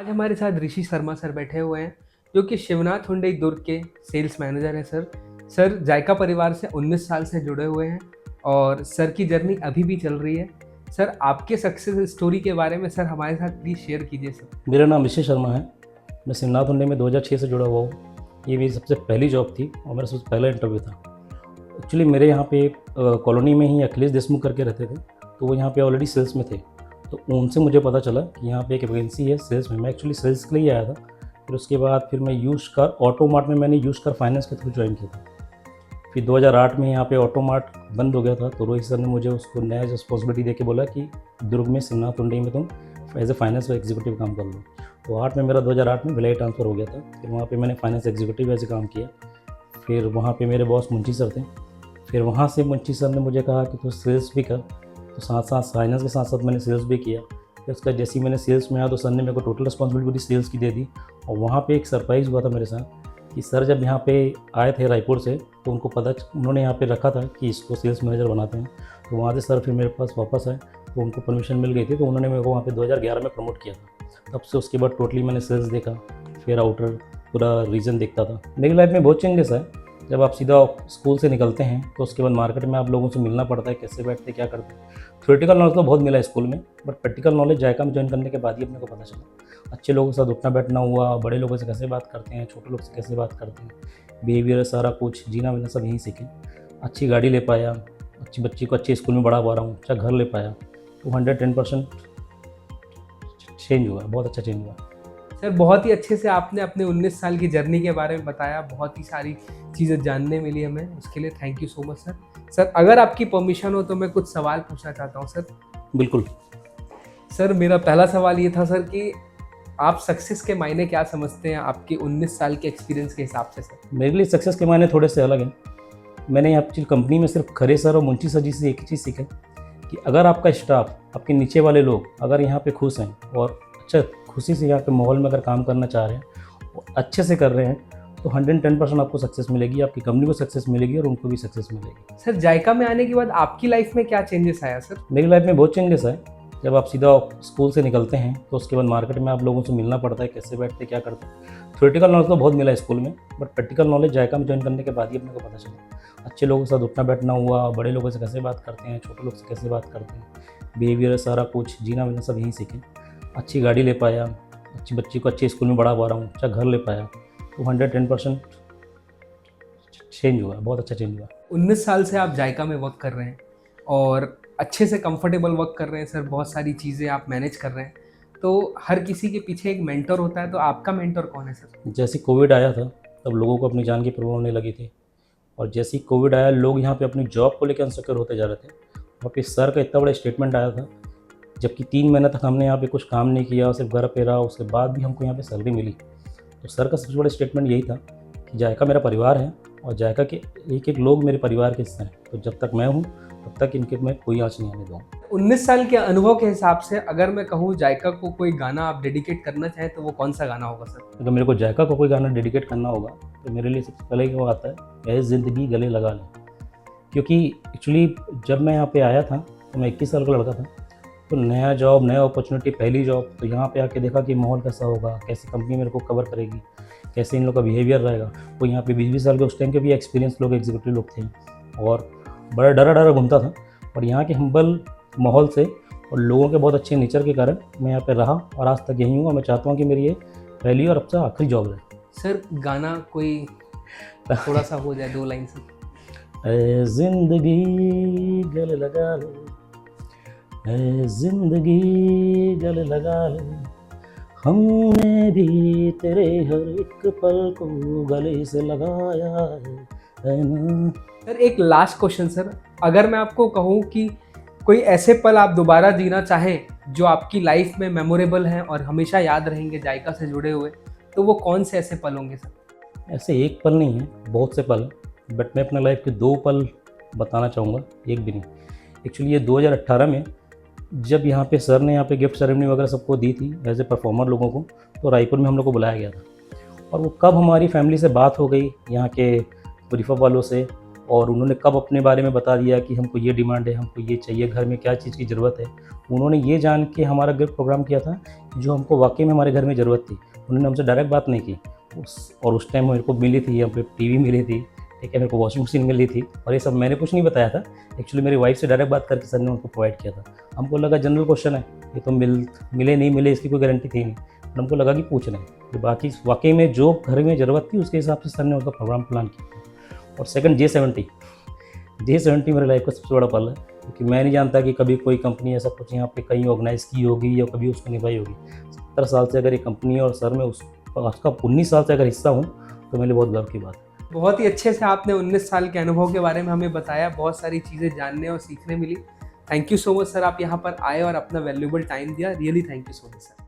आज हमारे साथ ऋषि शर्मा सर बैठे हुए हैं जो कि शिवनाथ हुंडई दुर्ग के सेल्स मैनेजर हैं। सर जायका परिवार से 19 साल से जुड़े हुए हैं और सर की जर्नी अभी भी चल रही है। सर आपके सक्सेस स्टोरी के बारे में सर हमारे साथ प्लीज़ शेयर कीजिए सर। मेरा नाम ऋषि शर्मा है। मैं शिवनाथ हुंडई में 2006 से जुड़ा हुआ हूँ। ये मेरी सबसे पहली जॉब थी और मेरा सबसे पहला इंटरव्यू था। एक्चुअली मेरे यहाँ पे कॉलोनी में ही अखिलेश देशमुख करके रहते थे, तो वो यहाँ पे ऑलरेडी सेल्स में थे। तो उनसे मुझे पता चला कि यहाँ पे एक वैकेंसी है सेल्स में। मैं एक्चुअली सेल्स के लिए आया था। फिर उसके बाद फिर मैं यूज़ कार ऑटो मार्ट में मैंने यूज़ कार फाइनेंस के थ्रू ज्वाइन किया था। फिर 2008 में यहाँ पे ऑटो मार्ट बंद हो गया था, तो रोहित सर ने मुझे उसको नया रिस्पॉन्सिबिलिटी दे के बोला कि दुर्ग में शिवनाथ हुंडई में तुम एज ए फाइनेंस एग्जीक्यूटिव काम कर लो। तो 8 में मेरा 2008 में भिलाई ट्रांसफ़र हो गया था। फिर वहाँ पे मैंने फाइनेंस एग्जीक्यूटिव ऐसे काम किया। फिर वहाँ पे मेरे बॉस मुंशी सर थे। फिर वहाँ से मुंशी सर ने मुझे कहा कि तू सेल्स भी कर, तो साथ साथ फाइनेंस के साथ साथ मैंने सेल्स भी किया। फिर उसका जैसे ही मैंने सेल्स में आया तो सर ने मेरे को टोटल रिस्पॉन्सिबिलिटी सेल्स की दे दी। और वहाँ पे एक सरप्राइज़ हुआ था मेरे साथ कि सर जब यहाँ पे आए थे रायपुर से, तो उनको पता उन्होंने यहाँ पे रखा था कि इसको सेल्स मैनेजर बनाते हैं। तो वहाँ से सर फिर मेरे पास वापस आए, तो उनको परमिशन मिल गई थी, तो उन्होंने मेरे को वहाँ पे 2011 में प्रमोट किया था। तब से उसके बाद टोटली मैंने सेल्स देखा, फिर आउटर पूरा रीजन देखता था। मेरी लाइफ में बहुत चेंजेस है। जब आप सीधा स्कूल से निकलते हैं तो उसके बाद मार्केट में आप लोगों से मिलना पड़ता है, कैसे बैठते क्या करते हैं। थ्योरेटिकल नॉलेज तो बहुत मिला स्कूल में, बट प्रैक्टिकल नॉलेज जायका में ज्वाइन करने के बाद ही अपने को पता चला। अच्छे लोगों के साथ उठना बैठना हुआ, बड़े लोगों से कैसे बात करते हैं, छोटे लोग से कैसे बात करते हैं, बिहेवियर सारा कुछ जीना मैंने सब यहीं सीखे। अच्छी गाड़ी ले पाया, अच्छी बच्ची को अच्छे स्कूल में पढ़ा पा रहा हूँ, अच्छा घर ले पाया। तो 110% चेंज हुआ, बहुत अच्छा चेंज हुआ। सर बहुत ही अच्छे से आपने अपने 19 साल की जर्नी के बारे में बताया, बहुत ही सारी चीज़ें जानने मिली हमें, उसके लिए thank you so much sir. Sir अगर आपकी परमिशन हो तो मैं कुछ सवाल पूछना चाहता हूँ सर। बिल्कुल। सर मेरा पहला सवाल ये था सर कि आप सक्सेस के मायने क्या समझते हैं आपके 19 साल के एक्सपीरियंस के हिसाब से सर? मेरे लिए सक्सेस के मायने थोड़े से अलग हैं। मैंने यहाँ चीज़ कंपनी में सिर्फ खरे सर और मुंशी सर जी से एक ही चीज़ सीखा कि अगर आपका स्टाफ, आपके नीचे वाले लोग अगर यहाँ पे खुश हैं और अच्छा खुशी से यहाँ पे माहौल में अगर काम करना चाह रहे हैं और अच्छे से कर रहे हैं, तो 110% आपको सक्सेस मिलेगी, आपकी कंपनी को सक्सेस मिलेगी और उनको भी सक्सेस मिलेगी। सर जायका में आने के बाद आपकी लाइफ में क्या चेंजेस आया सर? मेरी लाइफ में बहुत चेंजेस है। जब आप सीधा स्कूल से निकलते हैं तो उसके बाद मार्केट में आप लोगों से मिलना पड़ता है, कैसे बैठते क्या करते हैं। थ्योरेटिकल नॉलेज तो बहुत मिला स्कूल में, बट प्रैक्टिकल नॉलेज जायका में ज्वाइन करने के बाद ही अपने को पता चला। अच्छे लोगों के साथ उठना बैठना हुआ, बड़े लोगों से कैसे बात करते हैं, छोटे लोग से कैसे बात करते हैं, बिहेवियर सारा कुछ जीना मैंने सब यहीं सीखे। अच्छी गाड़ी ले पाया, अच्छी बच्ची को अच्छे स्कूल में पढ़ा पा रहा हूँ, अच्छा घर ले पाया। तो 110% चेंज हुआ, बहुत अच्छा चेंज हुआ। 19 साल से आप जायका में वर्क कर रहे हैं और अच्छे से कंफर्टेबल वर्क कर रहे हैं सर, बहुत सारी चीज़ें आप मैनेज कर रहे हैं। तो हर किसी के पीछे एक मेंटर होता है, तो आपका मेंटर कौन है सर? जैसे कोविड आया था तब लोगों को अपनी जान की परवाह होने लगी थी, और जैसे ही कोविड आया लोग यहाँ पे अपनी जॉब को लेकर अनसिक्योर होते जा रहे थे। वहाँ पे सर का इतना बड़ा स्टेटमेंट आया था, जबकि 3 महीने तक हमने यहाँ पे कुछ काम नहीं किया, सिर्फ घर पे रहा, उसके बाद भी हमको यहाँ पे सैलरी मिली। तो सर का सबसे बड़ा स्टेटमेंट यही था कि जायका मेरा परिवार है और जायका के एक एक लोग मेरे परिवार के हिस्से हैं, तो जब तक मैं हूँ तब तक इनके मैं कोई आँच नहीं आने दूँगा। 19 साल के अनुभव के हिसाब से अगर मैं कहूँ जायका को कोई गाना आप डेडिकेट करना चाहें तो वो कौन सा गाना होगा सर? अगर मेरे को जायका को कोई गाना डेडिकेट करना होगा तो मेरे लिए सबसे पहले वो आता है, ए ज़िंदगी गले लगा ले। क्योंकि एक्चुअली जब मैं यहाँ पे आया था तो मैं 21 साल का लड़का था, तो नया जॉब, नया अपॉर्चुनिटी, पहली जॉब, तो यहाँ पे आके देखा कि माहौल कैसा होगा, कैसी कंपनी मेरे को कवर करेगी, कैसे इन लोग का बिहेवियर रहेगा। तो यहाँ पे 20-20 साल के उस टाइम के भी एक्सपीरियंस लोग, एग्जीक्यूटिव लोग थे, और बड़ा डरा डरा घूमता था। और यहाँ के हम्बल माहौल से और लोगों के बहुत अच्छे नेचर के कारण मैं यहाँ पे रहा और आज तक यहीं हूँ। और मैं चाहता हूँ कि मेरी ये पहली और अब से आखिरी जॉब रहे। सर गाना कोई थोड़ा सा हो जाए, 2 लाइन से। ए ज़िंदगी गले लगा ले, ए ज़िंदगी गले लगा ले, हमने भी तेरे हर एक पल को गले से लगाया है ना। सर एक लास्ट क्वेश्चन सर, अगर मैं आपको कहूँ कि कोई ऐसे पल आप दोबारा जीना चाहें जो आपकी लाइफ में मेमोरेबल हैं और हमेशा याद रहेंगे जायका से जुड़े हुए, तो वो कौन से ऐसे पल होंगे सर? ऐसे एक पल नहीं है, बहुत से पल हैं, बट मैं अपने लाइफ के 2 पल बताना चाहूँगा, एक भी नहीं। एक्चुअली ये 2018 में जब यहाँ पे सर ने यहाँ पे गिफ्ट सेरेमनी वगैरह सबको दी थी एज ए परफॉर्मर लोगों को, तो रायपुर में हम लोग को बुलाया गया था। और वो कब हमारी फैमिली से बात हो गई यहाँ के ब्रीफअप वालों से और उन्होंने कब अपने बारे में बता दिया कि हमको ये डिमांड है, हमको ये चाहिए, घर में क्या चीज़ की ज़रूरत है। उन्होंने ये जान के हमारा प्रोग्राम किया था कि जो हमको वाक़ई में हमारे घर में ज़रूरत थी। उन्होंने हमसे डायरेक्ट बात नहीं की। उस टाइम मेरे को मिली थी, यहाँ पे टीवी मिली थी, ठीक है, मेरे को वॉशिंग मशीन मिली थी, और ये सब मैंने कुछ नहीं बताया था। एक्चुअली मेरी वाइफ़ से डायरेक्ट बात करके सर ने उनको प्रोवाइड किया था। हमको लगा जनरल क्वेश्चन है, ये तो मिले नहीं मिले इसकी कोई गारंटी थी नहीं, पर हमको लगा कि पूछ रहे हैं। तो बाकी वाक़ई में जो घर में ज़रूरत थी उसके हिसाब से सर ने उनका प्रोग्राम प्लान किया। और सेकंड J70 मेरे लाइफ का सबसे बड़ा पल है, क्योंकि मैं नहीं जानता कि कभी कोई कंपनी ऐसा कुछ यहाँ पे कहीं ऑर्गेनाइज़ की होगी या कभी उसको निभाई होगी। 70 साल से अगर ये कंपनी है और सर मैं उसका 19 साल से अगर हिस्सा हूँ, तो मेरे लिए बहुत गर्व की बात है। बहुत ही अच्छे से आपने 19 साल के अनुभव के बारे में हमें बताया, बहुत सारी चीज़ें जानने और सीखने मिली। Thank you so much sir, आप यहाँ पर आए और अपना वैल्यूएबल टाइम दिया। Really thank you so much sir.